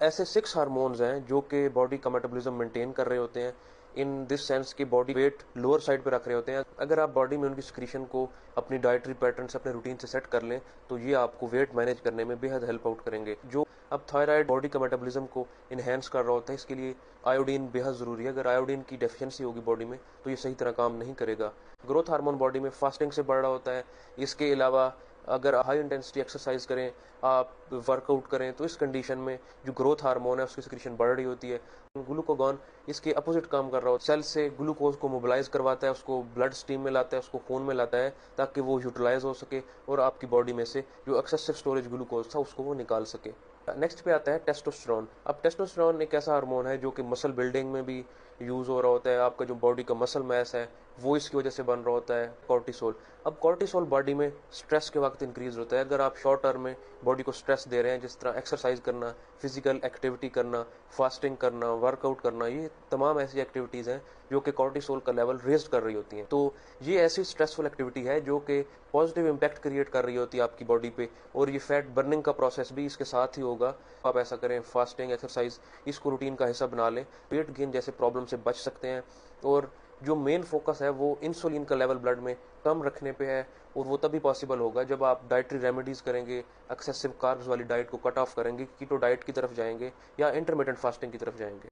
ऐसे 6 हार्मोन्स हैं जो कि बॉडी का मेटाबॉलिज्म मेंटेन कर रहे होते हैं, इन दिस सेंस कि बॉडी वेट लोअर साइड पे रख रहे होते हैं। अगर आप बॉडी में उनकी सिक्रीशन को अपनी डाइटरी पैटर्न से, अपने रूटीन से सेट कर लें, तो ये आपको वेट मैनेज करने में बेहद हेल्प आउट करेंगे। जो अब थायराइड बॉडी का मेटाबॉलिज्म को इन्हेंस कर रहा होता है, इसके लिए आयोडीन बेहद ज़रूरी है। अगर आयोडीन की डेफिशिएंसी होगी बॉडी में तो ये सही तरह काम नहीं करेगा। ग्रोथ हार्मोन बॉडी में फास्टिंग से बढ़ रहा होता है। इसके अलावा अगर हाई इंटेंसिटी एक्सरसाइज करें, आप वर्कआउट करें, तो इस कंडीशन में जो ग्रोथ हार्मोन है उसकी सिक्रीशन बढ़ रही होती है। ग्लूकागॉन इसके अपोजिट काम कर रहा होता है, सेल से ग्लूकोज को मोबिलाइज करवाता है, उसको ब्लड स्ट्रीम में लाता है, उसको खून में लाता है, ताकि वो यूटिलाइज हो सके और आपकी बॉडी में से जो एक्सेसिव स्टोरेज ग्लूकोज था उसको वो निकाल सके। नेक्स्ट पे आता है टेस्टोस्टेरोन। अब टेस्टोस्टेरोन एक ऐसा हार्मोन है जो कि मसल बिल्डिंग में भी यूज़ हो रहा होता है। आपका जो बॉडी का मसल मैस है वो इसकी वजह से बन रहा होता है। कॉर्टिसोल, अब कॉर्टिसोल बॉडी में स्ट्रेस के वक्त इंक्रीज होता है। अगर आप शॉर्ट टर्म में बॉडी को स्ट्रेस दे रहे हैं, जिस तरह एक्सरसाइज करना, फिजिकल एक्टिविटी करना, फास्टिंग करना, वर्कआउट करना, ये तमाम ऐसी एक्टिविटीज़ हैं जो कि कॉर्टिसोल का लेवल रेज कर रही होती हैं। तो ये ऐसी स्ट्रेसफुल एक्टिविटी है जो कि पॉजिटिव इम्पैक्ट क्रिएट कर रही होती है आपकी बॉडी पे, और ये फैट बर्निंग का प्रोसेस भी इसके साथ ही होगा। आप ऐसा करें, फास्टिंग, एक्सरसाइज, इसको रूटीन का हिस्सा बना लें, वेट गेन जैसे प्रॉब्लम से बच सकते हैं। और जो मेन फोकस है वो इंसुलिन का लेवल ब्लड में कम रखने पे है, और वो तभी पॉसिबल होगा जब आप डाइटरी रेमेडीज करेंगे, एक्सेसिव कार्ब्स वाली डाइट को कट ऑफ करेंगे, कीटो डाइट की तरफ जाएंगे या इंटरमिटेंट फास्टिंग की तरफ जाएंगे।